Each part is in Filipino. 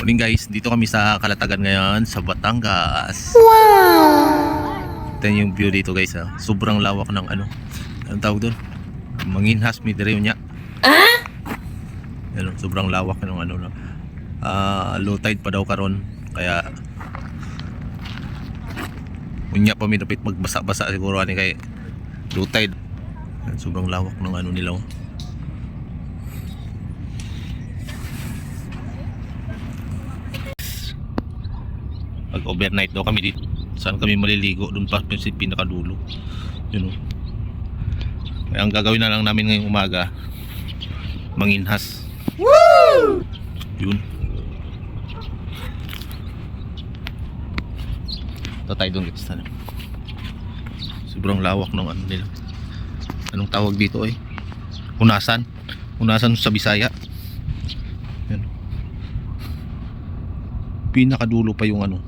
Morning guys, dito kami sa Kalatagan ngayon sa Batangas. Wow! Ito yung view dito guys ha. Sobrang lawak ng ano. Anong tawag doon? Manginhas mi dire nya. Ano, sobrang lawak ng ano no. Low tide pa daw karon kaya unya pa mi dapat magbasa-basa siguro ani kay low tide. Sobrang lawak ng ano nila. Oh. Pag overnight daw kami dito. Saan kami maliligo? Doon pa sa pinakadulo. Yun o. Kaya ang gagawin na lang namin ngayong umaga, manginhas. Woo! Yun. Ito tayo doon guys. Sobrang lawak ng ano nila. Anong tawag dito eh? Unasan. Unasan sa Bisaya. Yan. Pinakadulo pa yung ano.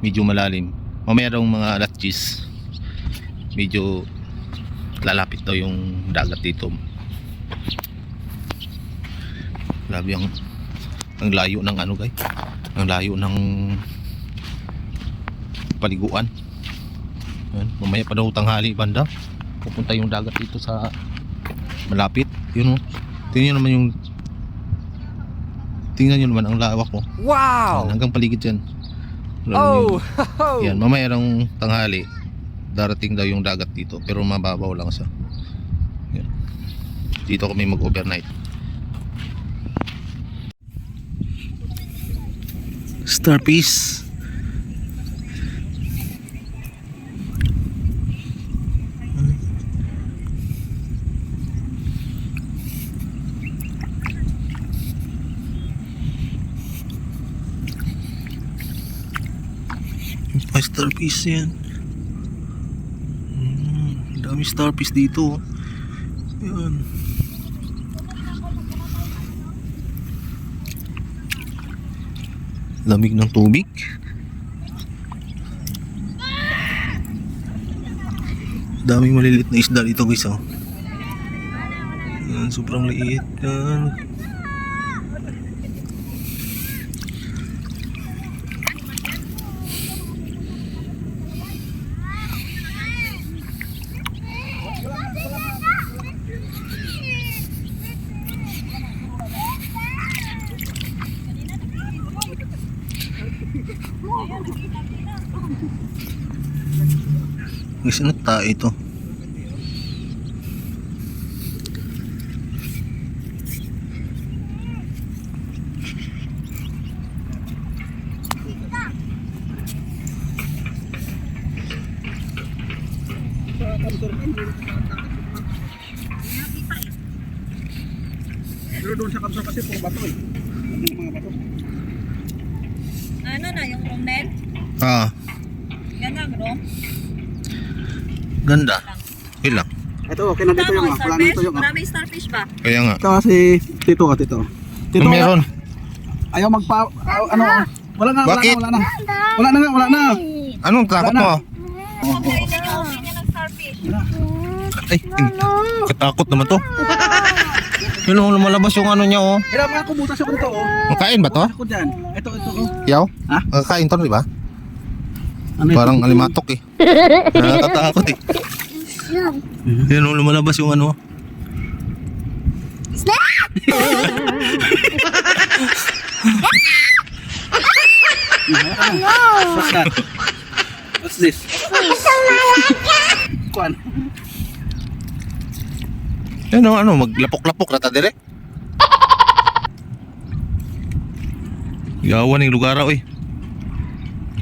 Medyo malalim. Mamaya daw mga alas 10 medyo lalapit daw yung dagat dito. Grabe ang layo ng ano guys. Ang layo ng paliguan. Yan. Mamaya pa daw tanghali banda. Pupunta yung dagat dito sa malapit. Yun o. Tingnan nyo naman ang lawak ko. Wow! Hanggang paligid yan. Oh! Yan, mamaya ng tanghali darating daw yung dagat dito pero mababaw lang siya. Yan. Dito kami mag-overnight. Starfish. May starfish yan. Dami starfish dito. Yan. Lamig ng tubig. Daming maliliit na isda dito guys oh. Yan, sobrang liit yan. Guys, ano tayo ito? Pero doon sa kanto kasi puro bato eh. Yung mga bato. Ano na yung room net? Ah, Yan ang room. ganda. Ilang. Ito, okay na dito yung wala na ito yung. Maraming starfish ba? Kaya nga. Ito kasi tito ka tito. Tito, Meron. ayaw magpa ano wala na, Bakit? wala na. Wala na nga, wala na. Anong takot mo? Pagkainin niyo yung niya ng starfish. Ay, katakot naman to. Yun oh, lumalabas yung ano niya oh. Kaya mga kumutas ako nito oh. Makain ba to? Ako dyan. Ito oh. Yaw? Ha? Makain to, di ba? Ano ito? Parang alimatok eh. Nakakatakot eh. Yun oh, lumalabas yung ano. What's that? What's this? Kuan. Yan oh, ano, maglapok-lapok na ta dire. Yawan yung lugar oh eh.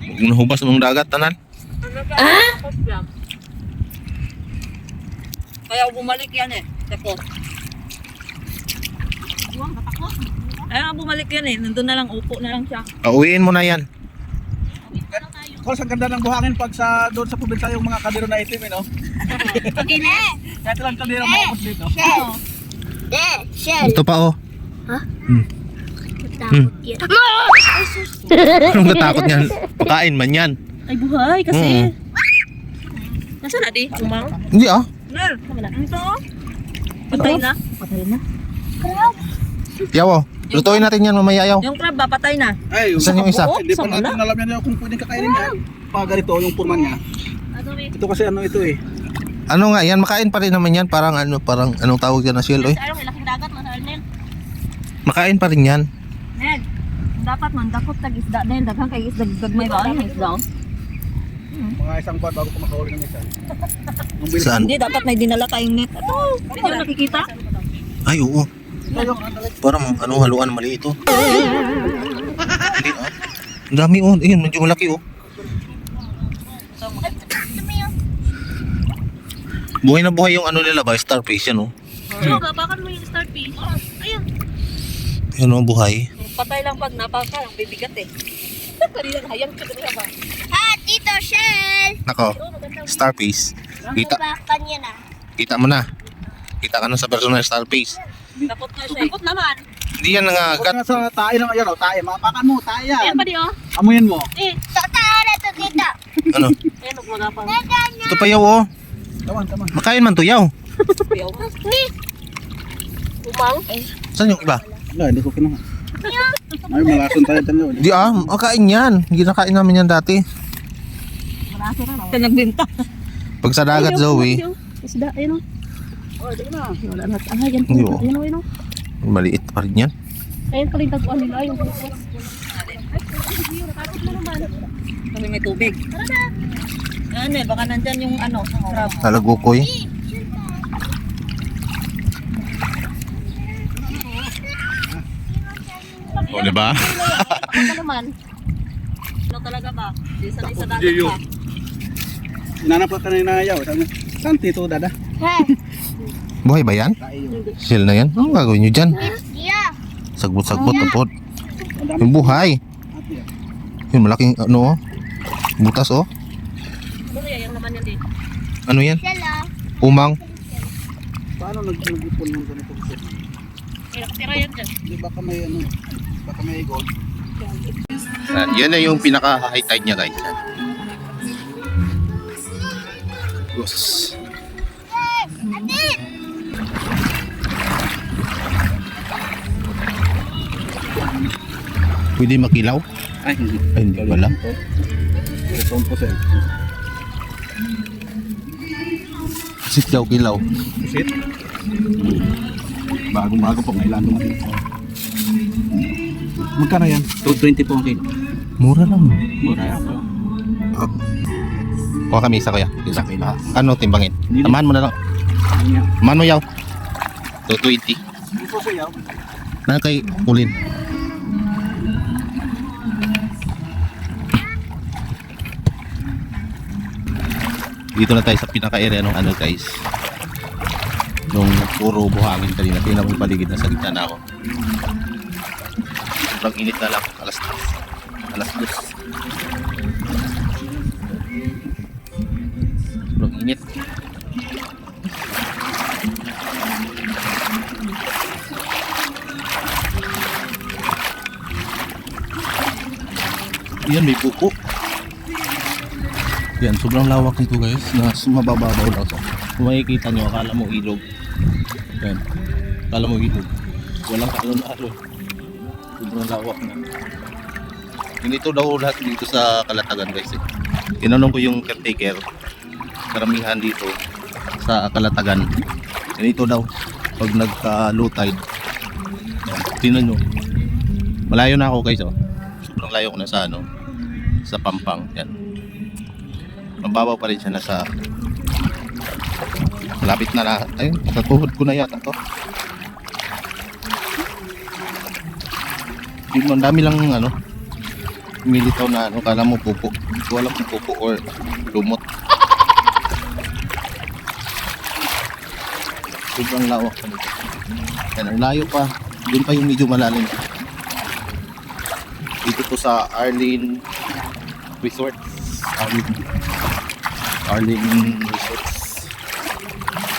Huwag nahubas ng dagat tanan. Kaya bumalik yan eh. Tako. Kaya bumalik yan eh. Nandun na lang, upo na lang siya. Uwiin mo na yan. Kung ang ganda ng buhangin pag sa doon sa probinsya yung mga kadiro na itim eh no. Kahit lang kadiro maupos dito. Ito pa oh. Takot yan. Anong katakot niyan? Pakain man yan. Ay buhay kasi. Nasaan na di? Umang? Hindi ah. Nel, ito. Patay na. Patay na. Yaw oh. Lutuin natin yan mamaya yaw. Yung crab ba, patay na? Ay, Saan yung isa? Hindi pa Saan natin alam yan kung pwedeng kakainin yan. Pag ganito yung purman niya. Ito kasi ano ito eh. Ano nga yan, makain pa rin naman yan. Parang anong tawag yan na shell oy. Ay, laking dagat man, Arnel. Makain pa rin yan. Ned, dapat man, dakot tag isda na yun. Daghang kay isda, gagmay ba yung isda? Mga isang buwan bago ko makahuli ng isa. Nung bilis. Saan? Hindi, dapat may dinala tayong net. Ito, hindi mo nakikita? Ay oo. Parang haluan mali ito. Hindi ah. Ang dami oh. Ayun, medyo malaki oh. Buhay na buhay yung nila ba, starfish yan oh. Oo, bakit mo yung starfish? Ayun. Yan oh, buhay. Patay lang pag napaka, ang bibigat eh. Kanina hayang ka kanina ba? Ha, Tito Shell! Nako, starfish. Kita, Bakbakan niya na. kita mo na. Kita ka na sa personal starfish. Takot nga siya. Takot naman. Hindi yan Huwag nangagat. ka sa tae ng ayan o, tae. Mapakan mo, tae yan. Ayan pa di oh. Amuyin mo. Eh, Totoo na to, Tito. Ano? ayan magmagapang. Ito pa yaw oh. Taman, taman. Makain man to yaw. Umang. Saan yung iba? Wala, hindi ko kinuha. Ay, malason tayo dyan yun. Di ah, makain yan. Ginakain namin yan dati. Ito nagbinta. Pag sa dagat Zoe, Isda, ayun oh. Oh, sige na. Wala na. Ah, yan po. Hindi, oh. Ayun oh, ayun oh. maliit pa rin yan. Ayun pa rin tagpuan nila yung kami may tubig. Ano eh, baka nandyan yung crab. Talagukoy. O, diba? Ano naman? Ano talaga ba? Di sanay sa dagat pa. Hinanap ka kanina yaw. Sabi, saan Tito Dada? Buhay ba yan? Tae yun. Shell na yan? Anong gagawin nyo dyan? Yeah. Sagbot-sagbot na po. Ang dami. Yung buhay. Ate, ah. Yung malaking oh. Butas oh. Ano kaya yung naman yan din? Ano yan? Hello. Umang. Paano nag-ipon ng ganito? Eh, nakatira yan dyan. Di baka may ano, baka may gold. Yan na yung pinaka-high tide niya guys. Yes. Pwede makilaw? Ay, hindi. Ay, hindi pala. Ito po sir. Sit daw kilaw. Pusit. Bagong-bago po, may lalo man dito. Magkano yan? 220 po ang kilo. Mura lang. Mura yan po. Kuha kami isa kuya. Isa kilo. Ano timbangin? Hindi. Tamahan mo na lang. Ano yan? Mano yaw? 220. Hindi po siya yaw. Na kay Ulin. Dito na tayo sa pinaka-area ng guys. Nung puro buhangin kanina. Tingnan mo yung paligid na sa gitna na ako. Sobrang init na lang. Alas 2. Sobrang init. Yan, may puko. Yan, sobrang lawak nito guys. Na mabababaw lang siya. Kung makikita nyo, akala mo ilog. Yan. Akala mo ilog. Walang alon-alon. Sobrang lawak na. Ganito daw lahat dito sa Kalatagan guys. Tinanong ko yung caretaker. Karamihan dito sa Kalatagan. Ganito daw. Pag nagka-low tide. Yan. Tingnan nyo. Malayo na ako guys oh. Sobrang layo ko na sa sa Pampang. Yan. Mababaw pa rin siya nasa malapit na lahat. Ayun, katuhod ko na yata to. Yung ang dami lang militaw na kala mo pupo. Wala kung pupo or lumot. Sobrang lawak pa nito. Yan, ang layo pa. Doon pa yung medyo malalim. Dito po sa Arlene Resort. Arlene Resorts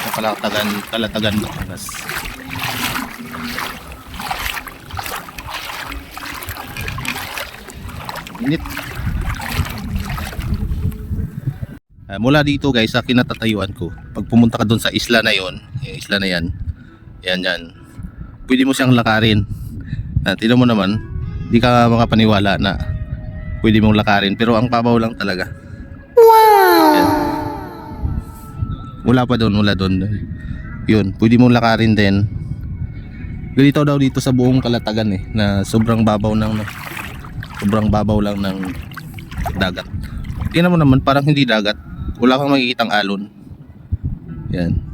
sa Kalatagan, Batangas. Init. Mula dito guys sa kinatatayuan ko, pag pumunta ka doon sa isla na yon, yung isla na yan, yan, pwede mo siyang lakarin. At tignan mo naman, di ka makapaniwala na pwede mong lakarin, pero ang babaw lang talaga. Wow! Wala pa doon, wala doon. Yun, pwede mong lakarin din. Ganito daw dito sa buong Kalatagan na sobrang babaw lang ng dagat. Tingnan mo naman, parang hindi dagat. Wala kang makikitang alon. Yan.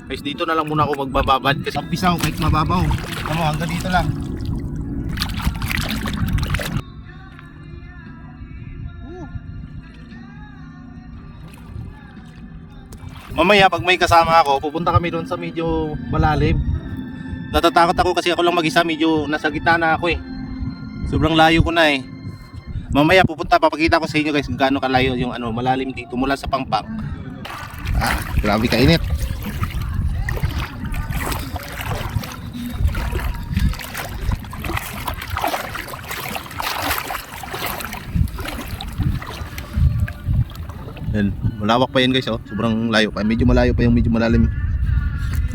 Guys, dito na lang muna ako magbababad kasi ang pisaw kahit mababaw. Ano, hanggang dito lang. Mamaya pag may kasama ako, pupunta kami doon sa medyo malalim. Natatakot ako kasi ako lang mag-isa, medyo nasa gitna na ako Sobrang layo ko na Mamaya papakita ko sa inyo guys kung gaano kalayo yung malalim dito mula sa Pangpang. Grabe kainit. Yan, malawak pa yan guys sobrang layo pa, medyo malayo pa yung medyo malalim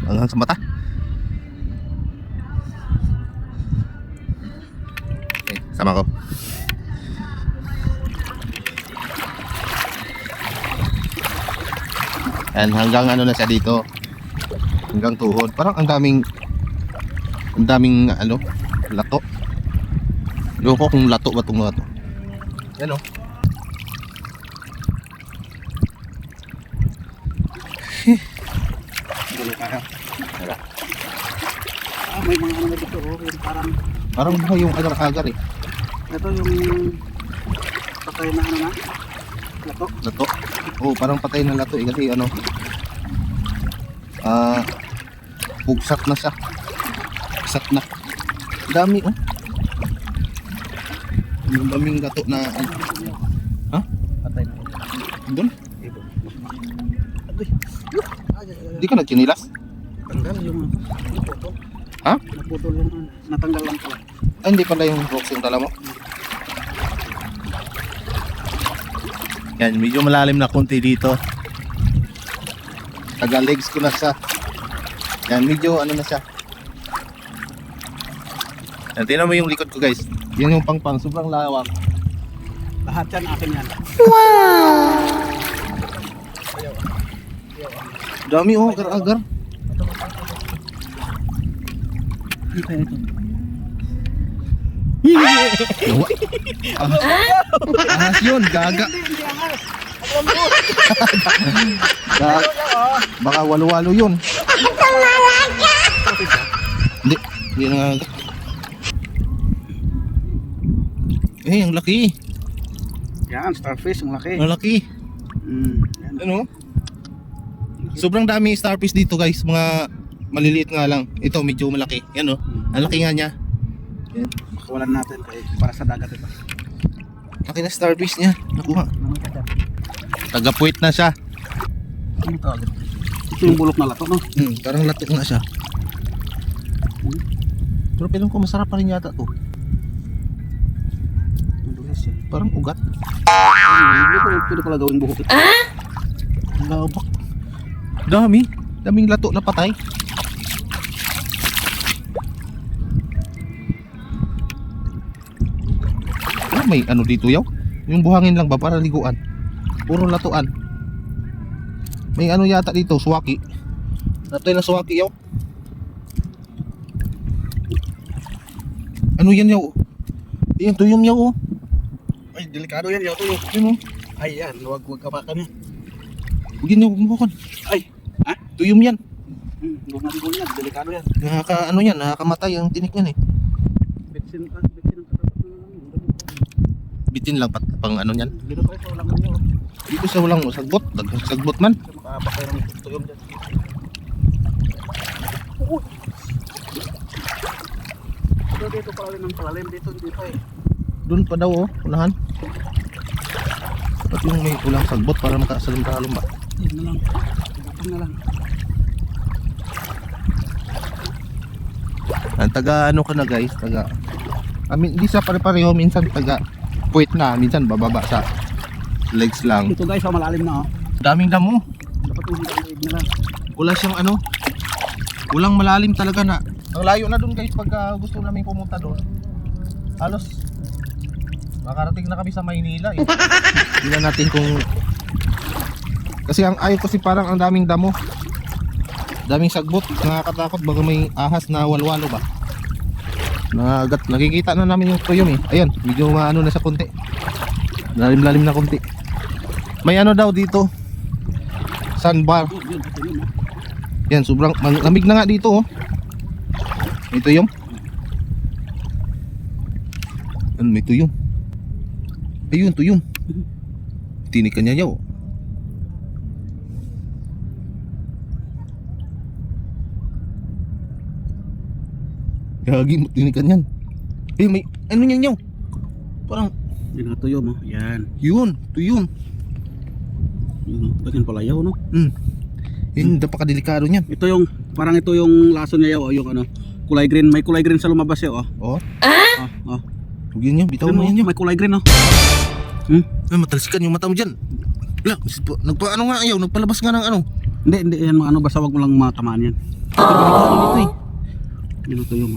hanggang sa mata. Okay, sama ko. Yan, hanggang na siya dito, hanggang tuhod, parang ang daming lato. Loko kung lato ba itong lato. Yan May mga dito yung parang buhay yung agar-agar ito yung patay na lato. Oh, parang patay na lato kasi pugsat na siya. Pugsat na. Dami yung daming lato na Patay na. doon. Di ka nagkinilas? Tanggal yung naputol. Ha? Naputol yung natanggal lang pala. Hindi pala yung rocks yung dala mo. Yan, medyo malalim na konti dito. Taga legs ko na siya. Yan, medyo na siya. Yan, tingnan mo yung likod ko guys. Yan yung Pangpang, sobrang lawak. Lahat yan akin yan. Dami agar-agar. Ito ito. Ahas yun, gaga. Baka walo-walo yun. Hindi na nga. Ang laki. Yan, starfish, ang laki. Ang laki. Yan. Sobrang dami starfish dito guys. Mga maliliit nga lang. Ito medyo malaki. Yan ang laki nga niya. Yan. Pakawalan natin para sa dagat ito. Laki na starfish niya. Nakuha. Tagapuwit na siya. Ano tawag? Ito yung bulok na lato, no? Parang lato nga siya. Pero pilang ko masarap pa rin yata to. Parang ugat. Pwede pala gawing buhok ito. Labak. Daming lato na patay. May dito yaw. Yung buhangin lang ba para liguan. Puro latuan. May yata dito, suwaki. Natay na suwaki yaw. Ano yan yaw? Yan, tuyom yaw. Ay, delikado yan, yaw tuyo. Yun Ay, yan, huwag kapakan yan. Huwag yan yaw, bumukan. Ay, ha? Tuyom yan. Huwag natin gawin yan, delikado yan. Nakakamatay ang tinik yan Bitsin ang katapat Bitin lang pang yan. Dito tayo sa walang ano. Dito sa walang sagbot. Sagbot man. Makapatay ng tuyom dyan. Dito pala rin ang palalim dito Doon pa daw unahan. Dapat yung may ulang sagbot para makasalong ba? Yan na lang. Ito na lang. Ang taga ka na guys, hindi sa pare-pareho, minsan taga puwit na, minsan bababa sa legs lang. Dito guys, malalim na Daming damo. Dapat yung leeg na lang. Wala siyang Walang malalim talaga na. Ang layo na doon guys pag gusto namin pumunta doon. Halos makarating na kami sa Maynila eh. Tingnan natin kung kasi ang ayaw kasi parang ang daming damo. Daming sagbot, nakakatakot baka may ahas na walwalo ba. Nakikita na namin yung tuyong eh. Ayan, medyo maano na sa konti. Lalim-lalim na konti. May ano daw dito. Sandbar. Yan, sobrang lamig na nga dito oh. May tuyong. Ano, may tuyong. Ayun, tuyong. Tinik ka niya yaw. Gagi, tinikan yan. Eh, may, ano yan yaw? Parang, Yan na tuyo mo. Yan. yun, tuyong. Yun, batin pala yaw, no? Yun, napakadelikado niyan. Ito yung, parang ito yung laso niya yaw, yung ano, kulay green. May kulay green sa lumabas yaw, oh. Oh, Oh. huwag yun yaw, bitaw Tignan mo yan yaw. may kulay green, oh. Ay, matalsikan yung mata mo dyan. Wala, nagpaano nga ayaw, nagpalabas nga ng ano. Hindi, yan mga ano, basta wag mo lang matamaan yan. Delikado dito eh. Yun ito yung,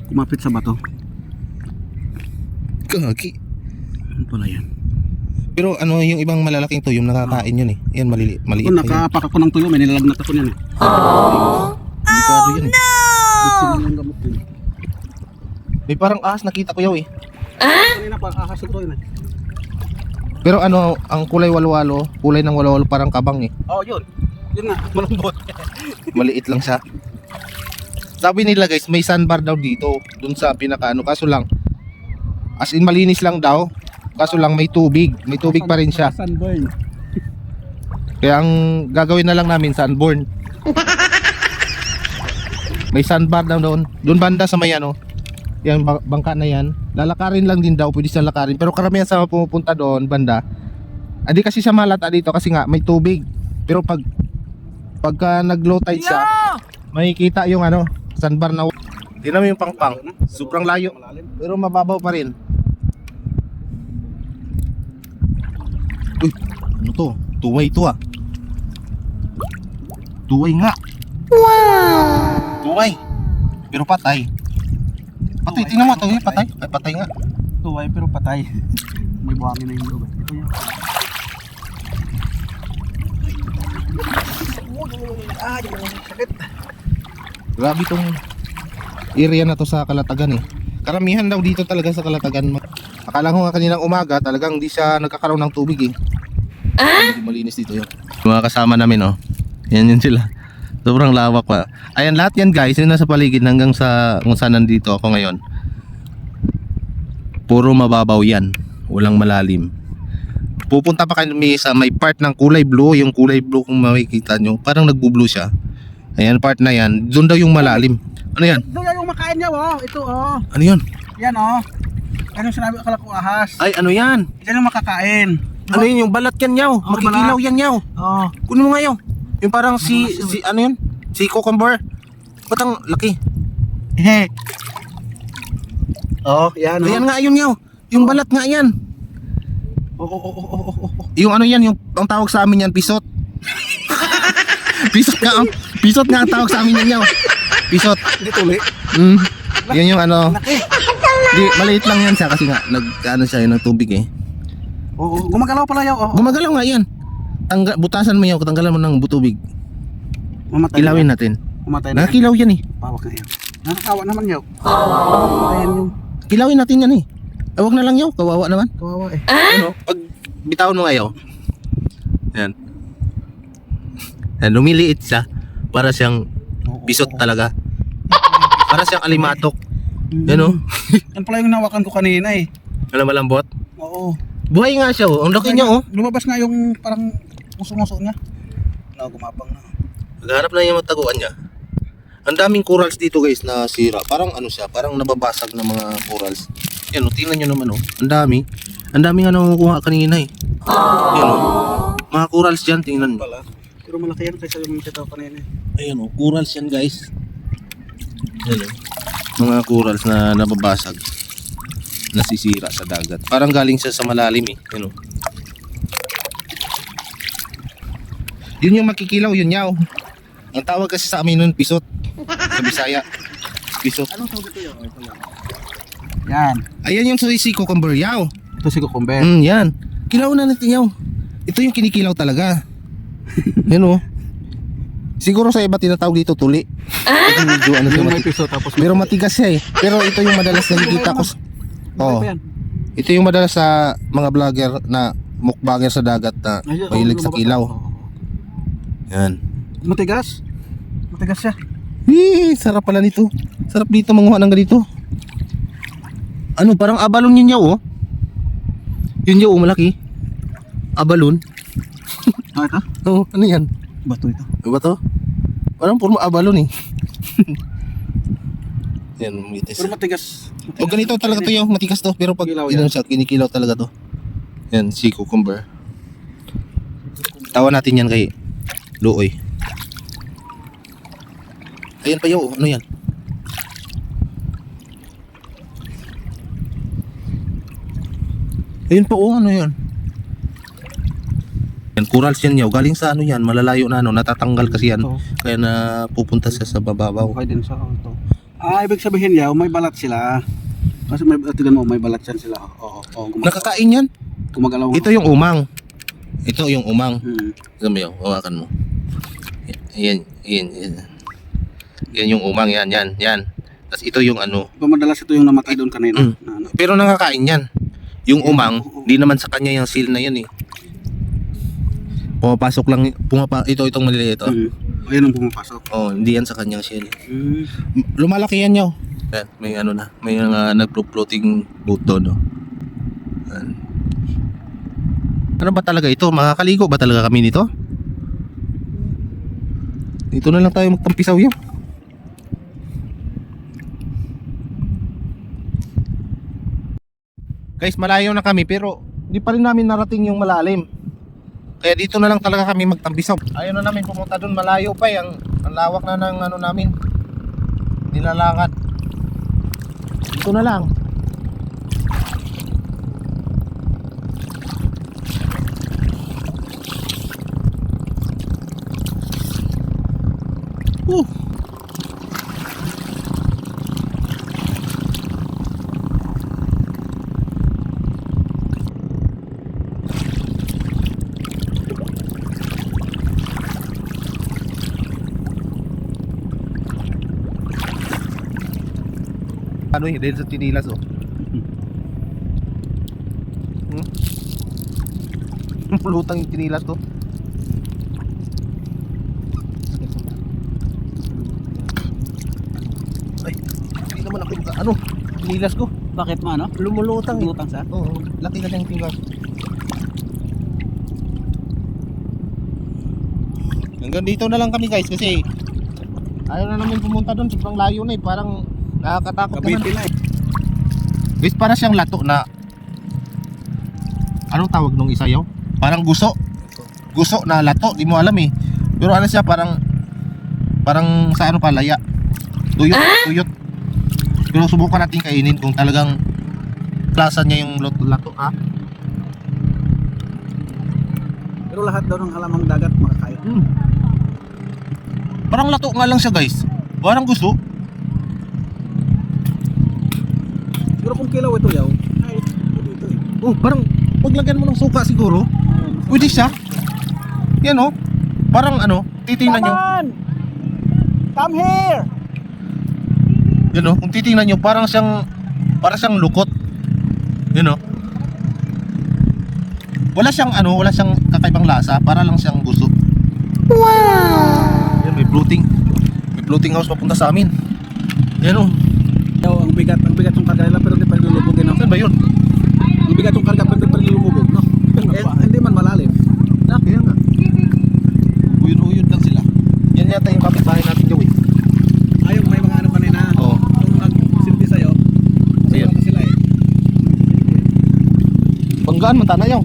kumapit sa bato. Gagi. Ano pala yan? Pero ano yung ibang malalaking tuyong nakakain yun eh. Yan maliit Kung na yan. nakapak ako ng tuyo, may nilalagnat ako niyan, eh. Delikado yan eh. Gusto mo yung gamot yun. May parang ahas nakita ko yaw eh. Kanina pa, ahas ito yun, eh. Pero ano, ang kulay walwalo, kulay ng walwalo parang kabang eh. Oh, yun. Yun nga, malambot. Maliit lang siya. Sabi nila guys, may sandbar daw dito, dun sa pinaka ano, kaso lang as in malinis lang daw. Kaso lang may tubig pa rin siya. Sunburn. Kaya ang gagawin na lang namin sunburn. May sandbar daw doon. Doon banda sa may ano, yung bangka na yan. Lalakarin lang din daw, pwede siya lakarin. Pero karamihan sa pumupunta doon banda, hindi kasi siya malata dito kasi nga may tubig. Pero pagka nag low tide siya, makikita yung ano, sandbar na. Tingnan mo yung pangpang. Sobrang layo. Pero mababaw pa rin. Uy, ano to? Tuway to ah. Tuway nga. Wow! Tuway. Pero patay. Patay, tingnan mo. Tuway, patay. Ay, patay nga. Tuway pero patay. May buhangin na yung loob. Ito yun. Sakit. Grabe tong area na to sa Kalatagan eh. Karamihan daw dito talaga sa Kalatagan. Akala ko nga kaninang umaga talagang hindi siya nagkakaroon ng tubig eh. Hindi malinis dito yun. Mga kasama namin oh. Yan yun sila. Sobrang lawak pa. Ayan lahat yan guys. Yun nasa paligid hanggang sa kung saan nandito ako ngayon. Puro mababaw yan. Walang malalim. Pupunta pa kami sa may part ng kulay blue. Yung kulay blue kung makikita nyo. Parang nagbo-blue siya. Ayan part na yan. Doon daw yung malalim. Ano yan? Ito yung makain niya, oh. Ito, oh. Ano yan? Yan, oh. Yan yung sinabi akala ko ahas. Ay ano yan? Yan yung makakain. Ano yun yung balat yan yaw? Oh, Makikilaw balat. yan yaw. Oh. Kunin mo nga yaw. Yung parang si ano yun? Si cucumber. Ba't ang laki? He. Oh, yan, oh. Ayan nga yun yaw. Yung balat nga yan. Oh, oh, oh, oh, oh, oh. Yung ano yan, yung ang tawag sa amin yan, pisot. Pisot nga ang pisot nga ang tawag sa amin yan yaw. Pisot. Hindi tuli. Yan yung ano. Laki. Di, maliit lang yan siya kasi nga ano siya ng tubig eh. Oo, gumagalaw pala yaw. Oh. Gumagalaw nga yan. Butasan mo yaw, tanggalan mo ng butubig. Mamatay. Kilawin natin. Mamatay na. Nakilaw yan eh. Pawak na yan. Nakakawa naman yaw. Ayan yung Kilawin natin yan eh. Awag na lang yaw, kawawa naman. kawawa eh. Ano? Pag bitawan mo ngayon. Yan. Yan, lumiliit siya. Para siyang bisot talaga. Para siyang alimatok. Yan o. Yan pala yung nawakan ko kanina eh. Alam malambot. Oo. Buhay nga siya oh. Ang laki niya oh. Lumabas nga yung parang puso-muso niya. Gumapang na. Nagharap na yung mataguan niya. Ang daming corals dito guys na sira. Parang ano siya, parang nababasag na mga corals. Yan o, tingnan nyo naman o. Ang dami. Ang dami nga nakukuha kanina eh. Yan o. Mga corals dyan, tingnan mo. Pala. Pero malaki yan kaysa yung kita ko kanina eh. Ayan o, corals yan guys. Yan o. Mga corals na nababasag. Nasisira sa dagat. Parang galing siya sa malalim eh. Yan o. Yun yung makikilaw, yun yaw. Ang tawag kasi sa amin nun, pisot. Sa Bisaya. Piso. Anong tawag ito yun? Ito yan. Yan. Ayan yung susi cucumber yaw. Ito si Cucumber. Yan. Kilaw na natin yaw. Ito yung kinikilaw talaga. Yan o. Siguro sa iba tinatawag dito tuli. Ito medyo ano siya Yung may matigas. piso tapos Pero matigas siya eh. Pero ito yung madalas nakikita ko. Oh. Oh. Ito yung madalas sa mga vlogger na mukbanger sa dagat na mahilig sa kilaw. Yan. Matigas. Matigas siya. Sarap pala nito. Sarap dito manguha ng ganito. Ano, parang abalon yun yaw oh. Yun yaw oh, malaki. Abalon. Ah, ito? Oh, ano yan? Bato ito. Ano ba to? Parang puro abalon eh. Yan, mitis. Pero matigas. O ganito talaga to yaw, matigas to. Pero pag Kilaw yun yan. siya, kinikilaw talaga to. Yan, si cucumber. Tawa natin yan kay Luoy. Ayan pa yaw, ano yan? Ayun pa oh, ano yan? Yan, corals yan yaw. Galing sa ano yan, malalayo na ano, natatanggal kasi yan. Oo. Kaya na pupunta siya sa bababaw. Okay din sa ito. Ibig sabihin yaw, may balat sila. Kasi may, tignan mo, may balat yan sila. Oo, Nakakain yan? gumagalaw. Ito yung umang. Ito yung umang. Hmm. Sabi yaw, hawakan mo. Yan. Yan yung umang, yan. Tapos ito yung ano. Madalas ito yung namatay doon kanina. Na, ano. Pero nakakain yan. Yung umang, di naman sa kanya yung seal na yan eh. Pumapasok lang, itong maliliit ito. Ayan ang pumapasok. Oh, hindi yan sa kanyang shell. Hmm. Lumalaki yan yaw. Yan, may ano na, may nagflo-floating boat doon. No? Yan. Ano ba talaga ito? Makakaligo ba talaga kami nito? Dito na lang tayo magtampisaw yaw. Guys, malayo na kami pero hindi pa rin namin narating yung malalim. Kaya dito na lang talaga kami magtampisaw. Ayaw na namin pumunta doon, malayo pa ang lawak na ng ano namin. Nilalakad. Dito na lang. Ano yun, dahil sa tinilas oh. Pulutang yung tinilas to. Ay, hindi naman ako ano, tinilas ko. Bakit mo ano? Lumulutang eh. Lumutang sa? Oo, laki na yung tingkas. Hanggang dito na lang kami guys kasi ayaw na namin pumunta doon, sobrang layo na eh, parang nakakatakot naman. Kabitin na eh. Guys, para siyang lato na anong tawag nung isa yaw? Parang guso. Guso na lato, di mo alam eh. Pero ano siya, parang sa ano palaya. Tuyot. Pero subukan natin kainin kung talagang lasa niya yung lato ha. Pero lahat daw ng halamang dagat makakain. Parang lato nga lang siya guys. Parang gusto. Pero kung kilaw ito yaw, ay ito eh. Oh, parang paglagyan mo ng suka siguro. Pwede siya. Yan oh. Parang ano, titingnan nyo. Come here! Yan oh, kung titingnan nyo, parang siyang lukot. Yan oh. Wala siyang kakaibang lasa, para lang siyang gusto. Wow! Yan, may floating house papunta sa amin. Yan oh. Yaw, ang bigat ng karga nila pero hindi pa nilulubogin. No? Saan ba yun? Ang bigat ng karga pero hindi pa nilulubog, no? Hindi man malalim. Na, kaya nga. Uyod-uyod lang sila. Yan yata yung kapitbahay natin gawin. Ayaw, may mga ano kanina. Oo. Kung nagsilbi sa'yo, Ayan. sila sila eh. Banggaan man tanayaw.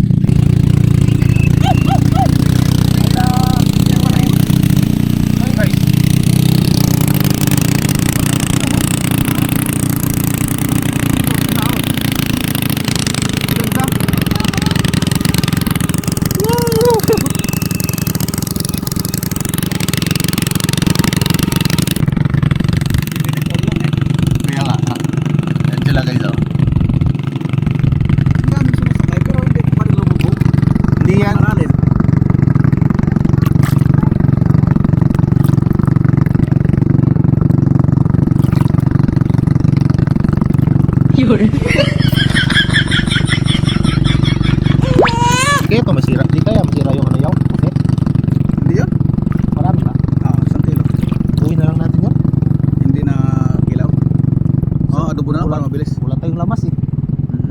Para mabilis. Wala tayong lamas eh.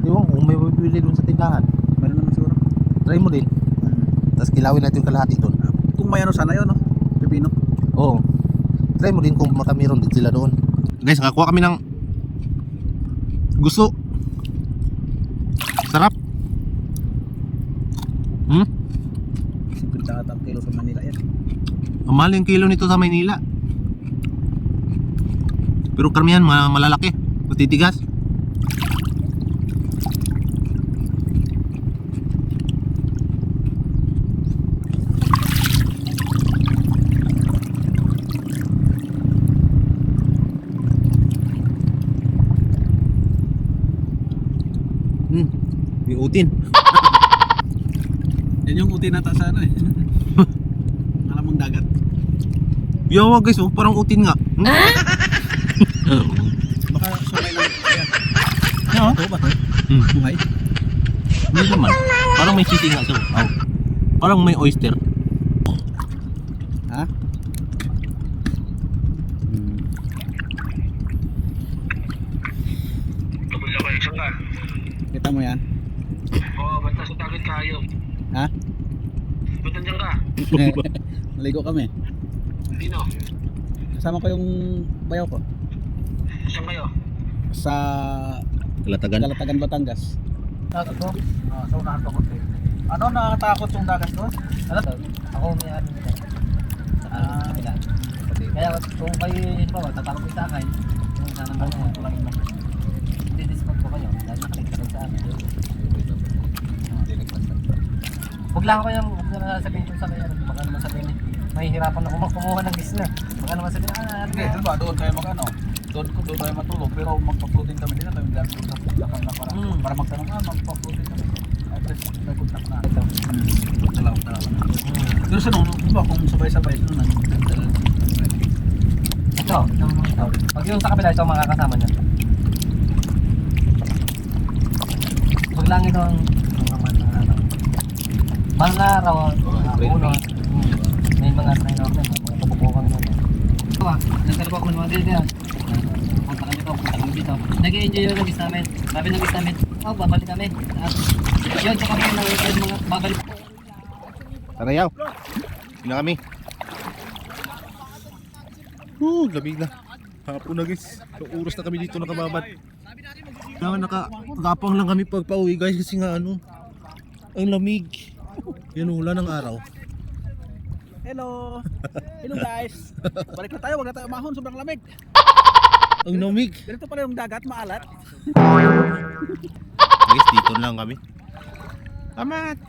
Ewan ko kung may bibili doon sa tindahan. Meron naman siguro. Try mo din. Tapos kilawin natin yung kalahati doon. Kung may ano sana yun, no? Pipino. Oo. Try mo din kung makamiron din sila doon. Guys, nakakuha kami ng gusto. Sarap. Hmm? 50 ata ang kilo sa Manila yan. Ang mahal yung kilo nito sa Maynila. Pero karamihan malalaki. Matitigas. May utin. Yan yung uti nata sa ano eh. Alam mong dagat. Yawa guys, oh, parang utin nga. Baka sumay lang yan. Yawa. Ito ba ito? Buhay? Hindi naman. Parang may sisi nga ito. Oh. Parang may oyster. Ha? Kita mo yan? Oo, basta sa dagat kayo. Ha? Ba't nandiyan ka? Naligo kami. Sino? Kasama ko yung bayaw ko. Saan kayo? Sa Kalatagan. Galatagan, Batangas. Dagat ko? Sa unahan ko konti. Ano nakatakot yung dagat ko? Ano? Ako may ano nito. Sa kabila. Kaya kung kayo yun pa, tatakot ko sa akin. Kung sana ba naman ko kanina. Didiscount ko kayo. Dahil nakaligtas sa akin. Huwag lang ako yung huwag na sabihin ko sa kanya. Baka naman sabihin mahihirapan ako kumuha ng gisna. Baka naman sabihin, Hindi, diba, doon tayo mag-ano. Doon tayo matulog. Pero magpa-floating kami din na tayo. Doon sa paglakan na para magtanong magpa-floating kami. At least, may contact na. ito. Salamat na. Pero sa nung, diba, kung sabay-sabay, ito na. Ito, ito. Pag yung sa kabila, ito ang makakasama niya. Huwag lang ito ang mga araw, uno. May mga sign off na, mga kabubukan na. Ito nagkaroon ako ng mga dito. Punta kami dito. Nag-i-enjoy yung nabis namin. Sabi nabis namin, babalik kami. Yun, tsaka kami ng mga babalik. Tara yaw. Hindi na kami. Lamig na. Hapon na guys. Oras na kami dito nakababad. Nakagapang lang kami pag pauwi guys kasi nga ano. Ang lamig. Yan wala ng araw. Hello! Hello guys! Balik na tayo, wag na tayo umahon, sobrang lamig. Ang lamig. Ganito pala yung dagat, maalat. Guys, dito lang kami. Tamat!